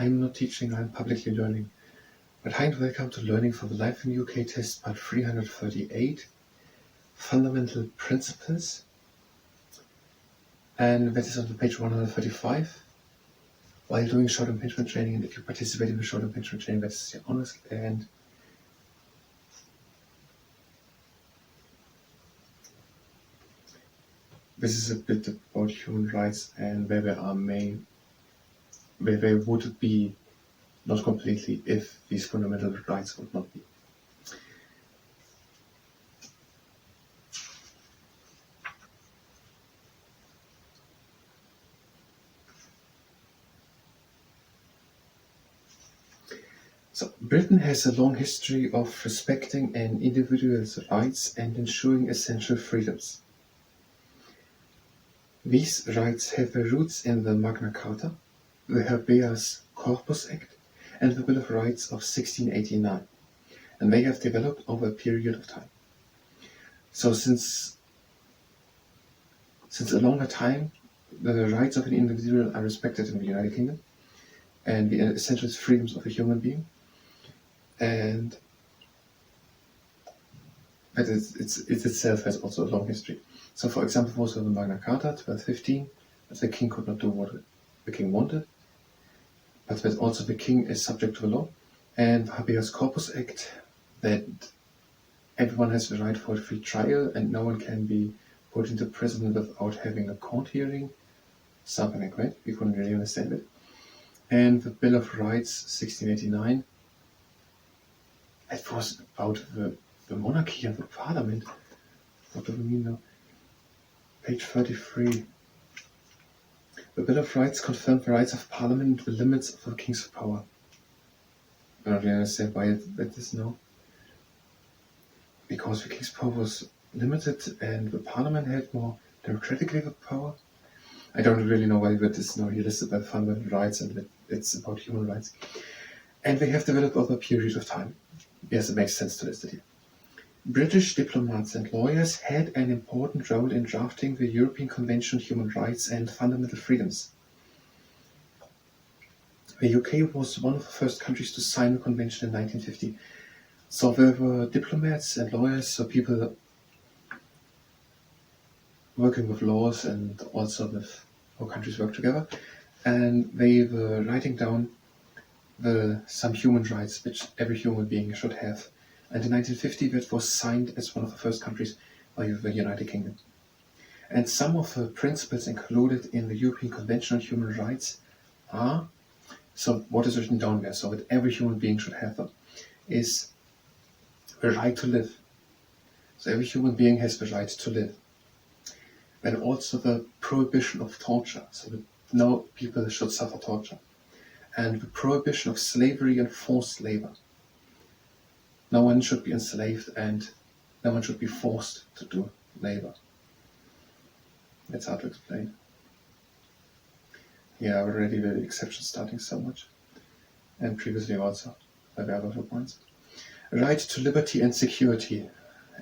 I'm not teaching, I'm publicly learning. But hi and welcome to Learning for the Life in UK test part 338, Fundamental Principles. And that is on page 135. While doing short impingement training, and if you participate in the short impingement training, that's your honest. And this is a bit about human rights and where they would be not completely if these fundamental rights would not be. So, Britain has a long history of respecting an individual's rights and ensuring essential freedoms. These rights have their roots in the Magna Carta, the Habeas Corpus Act, and the Bill of Rights of 1689, and they have developed over a period of time. So since a longer time, the rights of an individual are respected in the United Kingdom, and the essential freedoms of a human being, and that it itself has also a long history. So for example, also the Magna Carta, 1215, that the king could not do what the king wanted, but that also the king is subject to the law, and the Habeas Corpus Act, that everyone has the right for a free trial and no one can be put into prison without having a court hearing, something like that. We couldn't really understand it. And the Bill of Rights, 1689, it was about the monarchy and the parliament. What do we mean now? Page 33. The Bill of Rights confirmed the rights of Parliament and the limits of the King's power. I don't really understand why that is now. Because the King's power was limited and the Parliament had more democratically the power. I don't really know why that is now here listed by fundamental rights and that it's about human rights. And they have developed over a period of time. Yes, it makes sense to list it here. British diplomats and lawyers had an important role in drafting the European Convention on Human Rights and Fundamental Freedoms. The UK was one of the first countries to sign the convention in 1950. So there were diplomats and lawyers, so people working with laws and also with how countries work together. And they were writing down some human rights which every human being should have. And in 1950 that was signed as one of the first countries by the United Kingdom. And some of the principles included in the European Convention on Human Rights are, so what is written down there, so that every human being should have them, is the right to live. So every human being has the right to live. And also the prohibition of torture, so that no people should suffer torture. And the prohibition of slavery and forced labor. No one should be enslaved and no one should be forced to do labor. That's hard to explain. Yeah, already the exceptions starting so much. And previously also, there were other points. Right to liberty and security.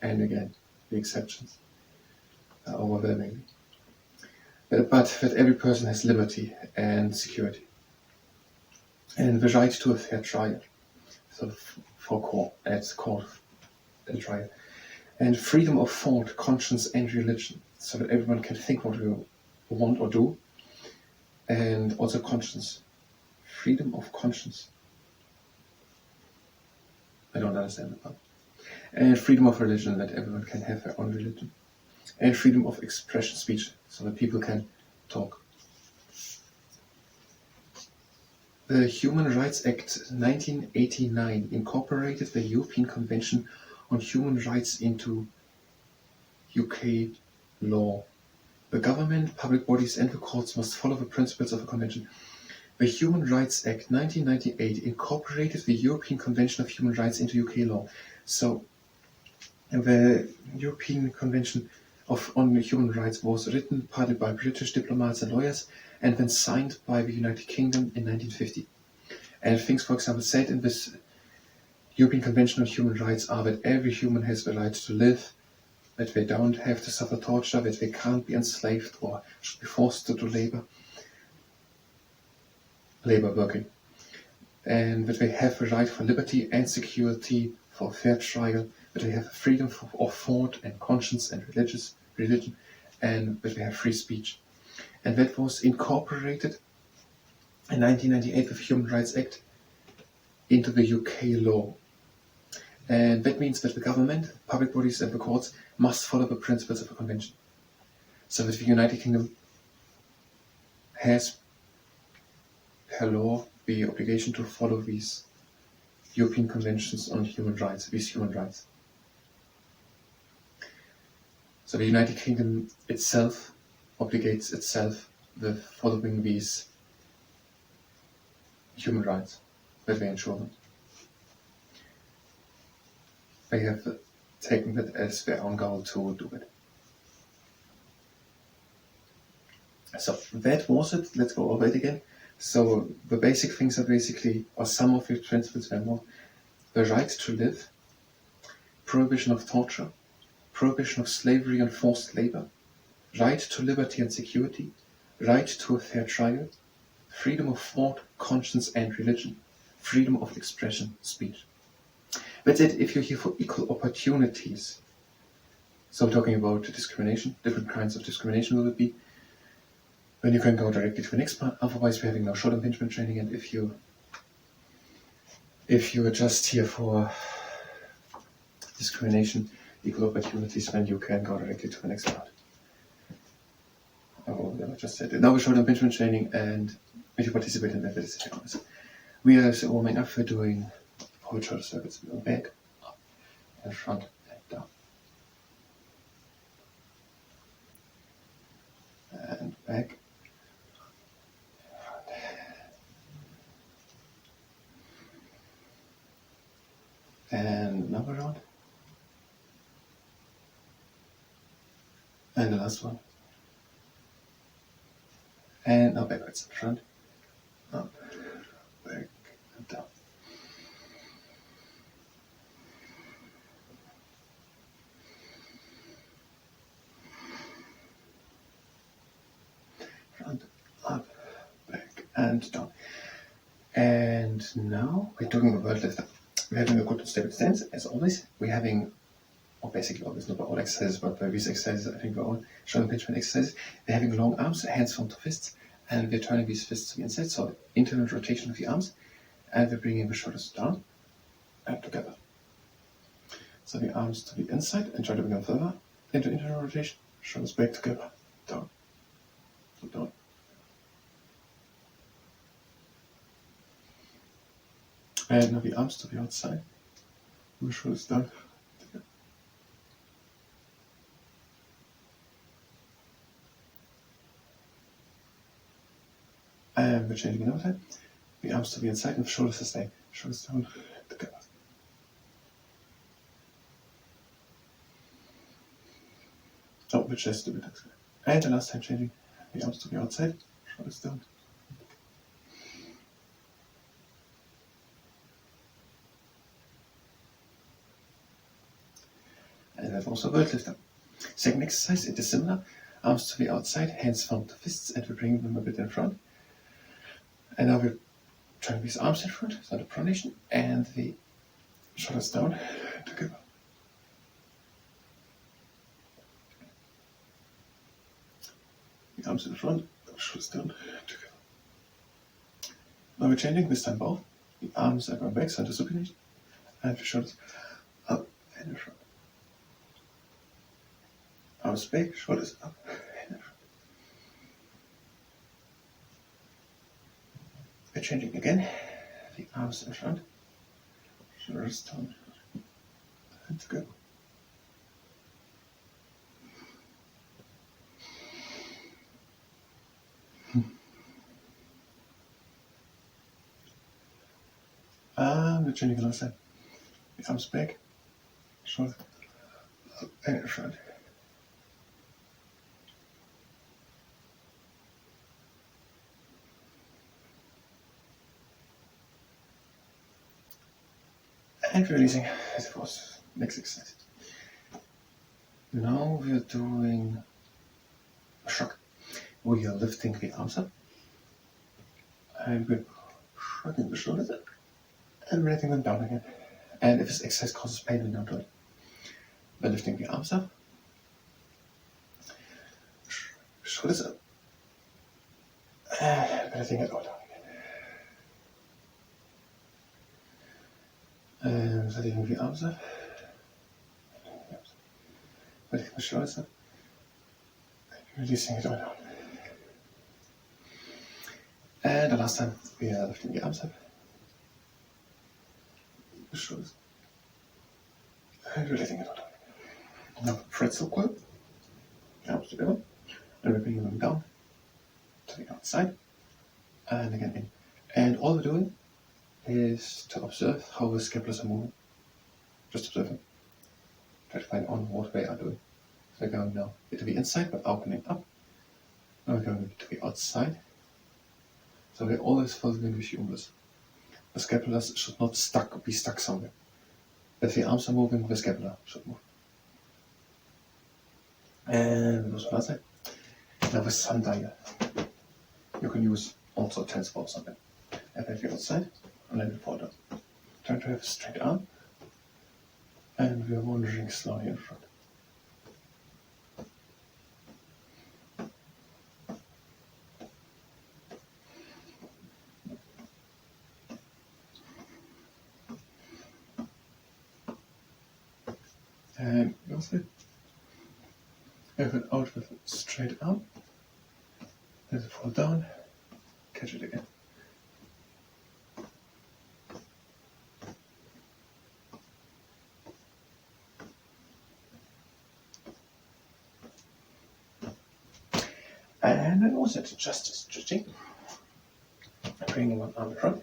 And again, the exceptions are overwhelming. But that every person has liberty and security. And the right to a fair trial. So for court and trial. And freedom of thought, conscience and religion. So that everyone can think what we want or do. And also conscience. Freedom of conscience. I don't understand that part. And freedom of religion, that everyone can have their own religion. And freedom of expression, speech, so that people can talk. The Human Rights Act 1989 incorporated the European Convention on Human Rights into UK law. The government, public bodies and the courts must follow the principles of the convention. The Human Rights Act 1998 incorporated the European Convention of Human Rights into UK law. So the European Convention on Human Rights was written partly by British diplomats and lawyers and then signed by the United Kingdom in 1950. And things, for example, said in this European Convention on Human Rights are that every human has the right to live, that they don't have to suffer torture, that they can't be enslaved or should be forced to do labor working. and that we have a right for liberty and security, for fair trial, that we have freedom of thought and conscience and religion, and that we have free speech. And that was incorporated in 1998 with the Human Rights Act into the UK law. And that means that the government, public bodies and the courts must follow the principles of the convention. So that the United Kingdom has, per law, the obligation to follow these European conventions on human rights, these human rights. So the United Kingdom itself obligates itself with following these human rights that they ensure them. They have taken that as their own goal to do it. So that was it. Let's go over it again. So the basic things are basically, or some of the principles were more: the right to live, prohibition of torture, prohibition of slavery and forced labor, right to liberty and security, right to a fair trial, freedom of thought, conscience and religion, freedom of expression, speech. That's it if you're here for equal opportunities. So I'm talking about discrimination, different kinds of discrimination will it be. Then you can go directly to the next part. Otherwise we're having no short impingement training, and if you are just here for discrimination, equal opportunities, then you can go directly to the next part. Oh, I just said it. Now we're short impingement training, and if you participate in that, it's honest. We are warming up for doing whole shoulder circuits, back, up, and front, and down. And back. And another round. And the last one. And now backwards, front, up, back, and down. Front, up, back, and down. And now we're doing the world lifter. We're having a good and stable stance, as always. We're having, or basically always, not all exercises, but by these exercises, I think we're all shoulder impingement exercises. We're having long arms, hands formed to fists, and we're turning these fists to the inside, so internal rotation of the arms, and we're bringing the shoulders down and together. So the arms to the inside, and try to bring them further into internal rotation, shoulders back together, down, so down. And now the arms to the outside, and the shoulders down, together. And we're changing another time. The arms to the inside and the shoulders to stay. Shoulders down, together. Oh, the chest to the back. And the last time changing. The arms to the outside, shoulders down. And that's also world lifter. Second exercise, it is similar. Arms to the outside, hands formed to fists, and we bring them a bit in front. And now we're turning these arms in front, so the pronation, and the shoulders down together. The arms in front, the shoulders down together. Now we're changing, this time both. The arms are going back, so the supination, and the shoulders up and in front. Arms back, shoulders up and in front. We're changing again. The arms in front, shoulders down and together. We're changing another side. The arms back, shoulders up and in front. And releasing as it was. Next exercise. Now we're doing a shrug. We are lifting the arms up and we're shrugging the shoulders up. and letting them down again. And if this exercise causes pain, then don't do it. By lifting the arms up, shoulders up, and letting it all down again. And letting the arms up, letting the shoulders up, and releasing it all down. And the last time, we are lifting the arms up, the shoulders, and releasing it all down. Now pretzel quilt, arms together, and we're bringing them down to the outside, and again in. And all we're doing is to observe how the scapulars are moving. Just observe them. Try to find on what they are doing. So we're going now to the inside, but opening up. Now we're going to the outside. So we're always following the humerus. The scapulars should not be stuck somewhere. If the arms are moving, the scapula should move. And those last side. Now the sundial. You can use also tennis balls on them. And then the outside, and then we fall down. Try to have a straight arm. And we are wandering slowly in front. And that's it. Have it out with a straight arm. Let it fall down. Catch it again. And then also to just stretching. Bringing one arm in front.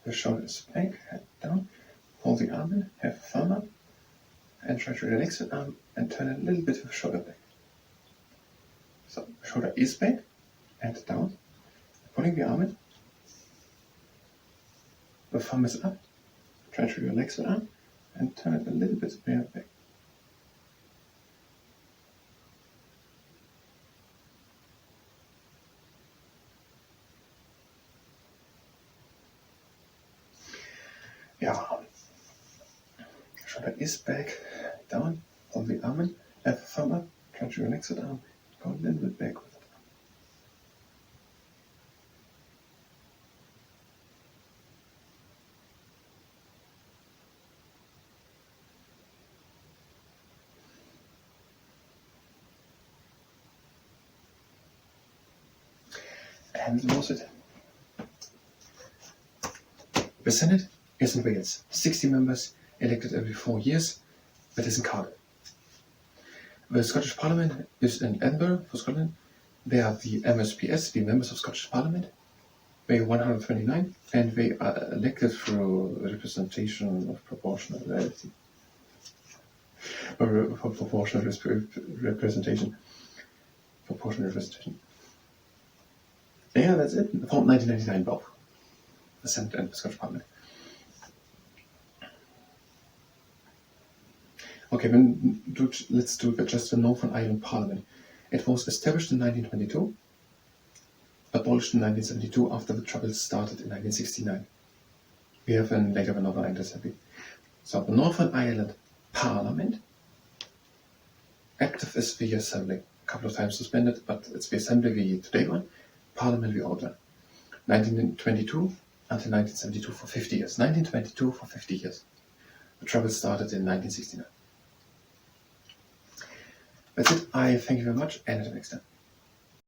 The shoulders back, head down. Hold the arm in, have a thumb up. And try to relax the arm and turn a little bit of the shoulder back. So the shoulder is back and down. Pulling the arm in. The thumb is up. Try to relax the arm and turn it a little bit more back. Yeah. Shoulder is back, down, hold the arm in, have the thumb up, try to relax the arm, go a little bit back with it. And close it. The Senate is in Wales, 60 members, elected every 4 years, that is in Cardiff. The Scottish Parliament is in Edinburgh for Scotland. They are the MSPS, the members of Scottish Parliament. They are 129 and they are elected through representation of proportionality. Or for proportional representation. Proportional representation. Yeah, that's it. From 1999 both. The Senate and the Scottish Parliament. Okay, then let's do just the Northern Ireland Parliament. It was established in 1922, abolished in 1972 after the Troubles started in 1969. We have later the Northern Ireland Assembly. So the Northern Ireland Parliament, active is the Assembly. A couple of times suspended, but it's the Assembly, the today one, Parliament, the old one. 1922 until 1972 for 50 years. 1922 for 50 years. The Troubles started in 1969. That's it. I thank you very much, and until next time.